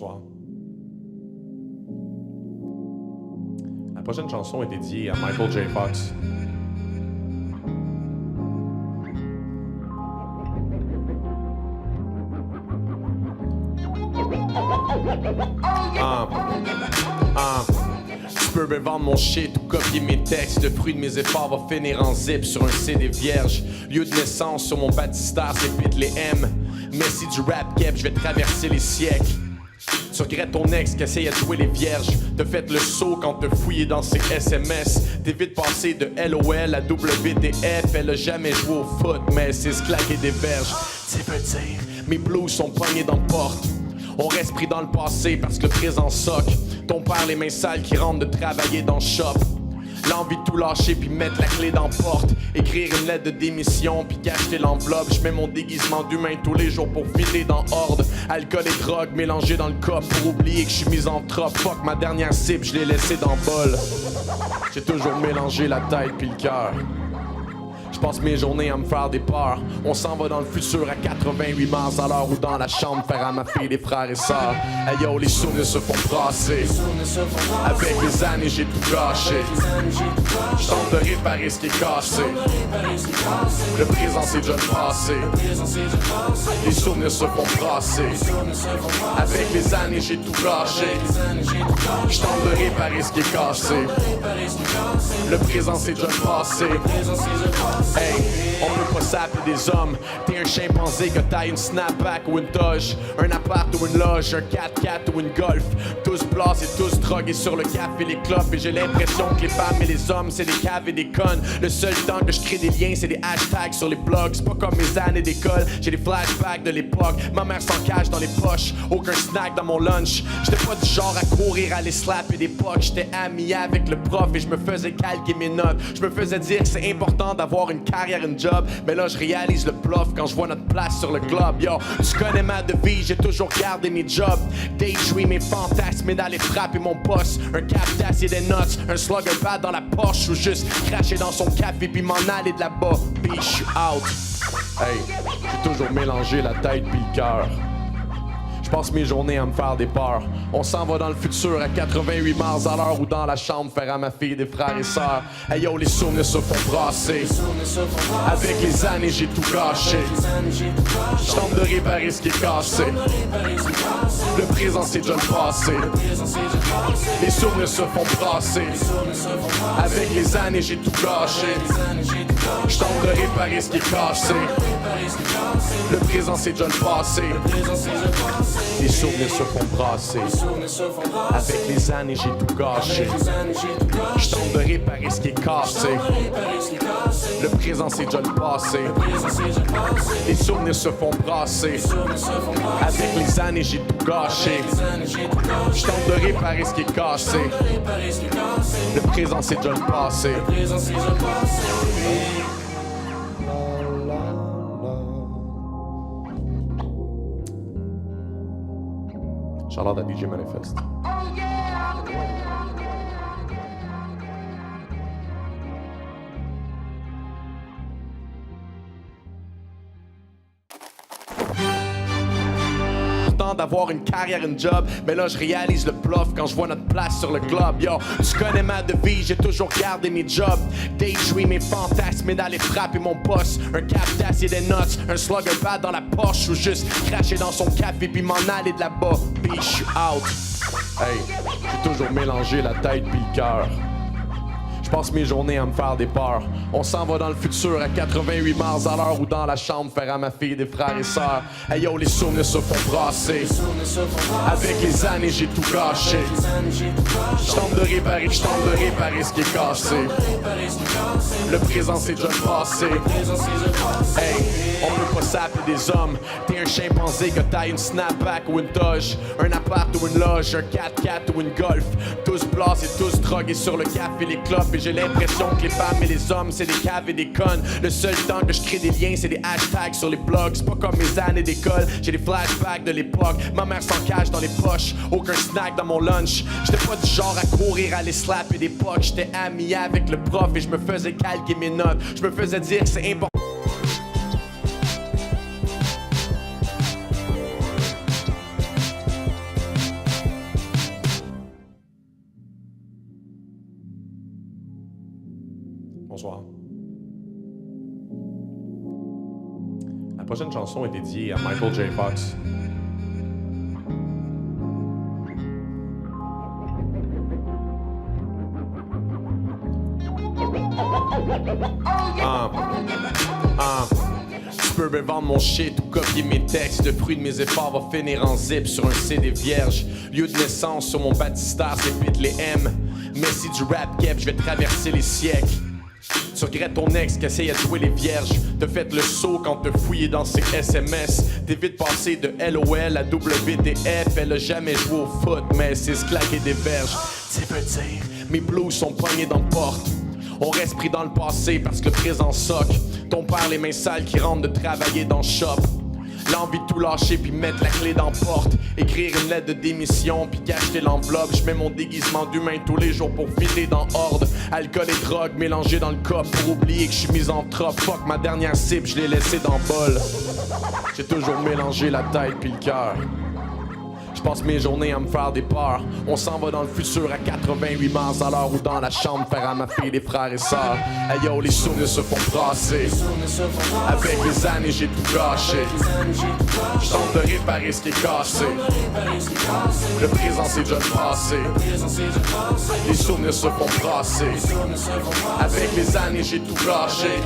bonsoir. La prochaine chanson est dédiée à Michael J. Fox. Tu peux me vendre mon shit ou copier mes textes. Le fruit de mes efforts va finir en zip sur un CD vierge. Lieu de naissance sur mon baptistère, c'est vite les M. Messi du rap keb, je vais traverser les siècles. Tu regrettes ton ex qui essaye de tuer les vierges. T'as fait le saut quand t'as fouillé dans ses SMS. T'es vite passé de LOL à WTF. Elle a jamais joué au foot, mais elle sait se claquer des verges. Ça veut dire, mes blues sont pognés dans le porte. On reste pris dans le passé parce que le présent soque. Ton père les mains sales qui rentrent de travailler dans le shop. L'envie de tout lâcher puis mettre la clé dans la porte. Écrire une lettre de démission puis cacheter l'enveloppe. Je mets mon déguisement d'humain tous les jours pour filer dans horde. Alcool et drogue mélangés dans le cop pour oublier que je suis misanthrope. Fuck ma dernière cible, je l'ai laissé dans le bol. J'ai toujours mélangé la tête puis le cœur. Je passe mes journées à me faire des peurs. On s'en va dans le futur à 88 miles à l'heure ou dans la chambre faire à ma fille des frères et sœurs. Hey yo, les souvenirs se font brasser. Avec les années j'ai tout gâché. Je tente de réparer ce qui est cassé. Le présent c'est déjà le passé. Les souvenirs se font brasser. Avec les années j'ai tout gâché. Je tente de réparer ce qui est cassé. Le présent c'est déjà le passé. Hey, on peut pas s'appeler des hommes. T'es un chimpanzé que t'as une snapback ou une toge. Un appart ou une loge, un 4x4 ou une golf. Tous blasés, tous drogués sur le café et les clopes. Et j'ai l'impression que les femmes et les hommes c'est des caves et des connes. Le seul temps que je crée des liens c'est des hashtags sur les blogs. C'est pas comme mes années d'école, j'ai des flashbacks de l'époque. Ma mère s'en cache dans les poches, aucun snack dans mon lunch. J'étais pas du genre à courir, aller slapper des pocs. J'étais ami avec le prof et je me faisais calquer mes notes. Je me faisais dire que c'est important d'avoir une carrière, une job. Mais là je réalise le bluff quand je vois notre place sur le globe. Yo, tu connais ma devise, j'ai toujours gardé mes jobs. Daydream, mes fantasmes, mais d'aller frapper mon boss. Un cap d'acier des notes, un slugger pad dans la poche. Ou juste cracher dans son café puis m'en aller de là-bas. Puis je suis out. Hey, j'ai toujours mélangé la tête puis le cœur. Je passe mes journées à me faire des peurs. On s'en va dans le futur à 88 miles à l'heure ou dans la chambre faire à ma fille des frères et sœurs. Hey yo, les souvenirs se font brasser. Avec les années j'ai tout gâché. Je tente de réparer ce qui est cassé. Le présent c'est déjà le passé. Les souvenirs se font brasser. Avec les années j'ai tout gâché. Je tente de réparer ce qui est cassé. Le présent c'est déjà le passé. Les souvenirs se font brasser. Avec les années j'ai tout gâché. Je tente de réparer ce qui est cassé. Le présent c'est déjà le passé. Les souvenirs se font brasser. Avec les années j'ai tout gâché. Je tente de réparer ce qui est cassé. Le présent c'est déjà le passé. Shout-out à DJ Manifest. D'avoir une carrière, une job, mais là je réalise le bluff quand je vois notre place sur le globe. Yo, tu connais ma devise, j'ai toujours gardé mes jobs. Daydream, mes fantasmes, mais d'aller frapper mon boss. Un cap d'acier des notes, un slugger pad dans la poche. Ou juste cracher dans son café puis m'en aller de là-bas. Puis je suis out. Hey, j'ai toujours mélangé la tête puis le cœur. Je passe mes journées à me faire des peurs. On s'en va dans le futur à 88 miles à l'heure ou dans la chambre faire à ma fille des frères et sœurs. Hey yo, les souvenirs se font brasser. Avec les années j'ai tout gâché. Je tente de réparer ce qui est cassé. Le présent c'est déjà le passé. Hey, on peut pas s'appeler des hommes. T'es un chimpanzé que t'as une snapback ou une toge. Un appart ou une loge, un 4x4 ou une golf. Tous blasés, tous drogués sur le café et les clopes. Et j'ai l'impression que les femmes et les hommes c'est des caves et des connes. Le seul temps que je crée des liens c'est des hashtags sur les blogs. C'est pas comme mes années d'école, j'ai des flashbacks de l'époque. Ma mère s'en cache dans les poches, aucun snack dans mon lunch. J'étais pas du genre à courir, aller slapper des pocs. J'étais ami avec le prof et je me faisais calquer mes notes. Je me faisais dire que c'est important. Bonsoir. La prochaine chanson est dédiée à Michael J. Fox. Tu peux me vendre mon shit ou copier mes textes. Le fruit de mes efforts va finir en zip sur un CD vierge. Lieu de naissance sur mon baptistère, c'est pit les M. Messi du rap keb, je vais traverser les siècles. Tu regrettes ton ex qui essayait de jouer les vierges. T'as fait le saut quand t'as fouillé dans ses SMS. T'es vite passé de LOL à WTF. Elle a jamais joué au foot, mais elle sait se claquer des verges. Tu veux dire, mes blues sont pognés dans le porte. On reste pris dans le passé parce que le présent soque. Ton père les mains sales qui rentrent de travailler dans le shop. L'envie de tout lâcher puis mettre la clé dans la porte. Écrire une lettre de démission puis cacheter l'enveloppe. Je mets mon déguisement d'humain tous les jours pour filer dans horde. Alcool et drogue mélangés dans le cop pour oublier que je suis misanthrope. Fuck ma dernière cible, je l'ai laissé dans le bol. J'ai toujours mélangé la tête puis le cœur. Je passe mes journées à me faire des peurs. On s'en va dans le futur à 88 miles à l'heure ou dans la chambre faire à ma fille des frères et sœurs. Hey yo, les souvenirs se font brasser. Avec les années j'ai tout gâché. Je tente de réparer ce qui est cassé. Le présent c'est déjà le passé. Les souvenirs se font brasser. Avec les années j'ai tout gâché.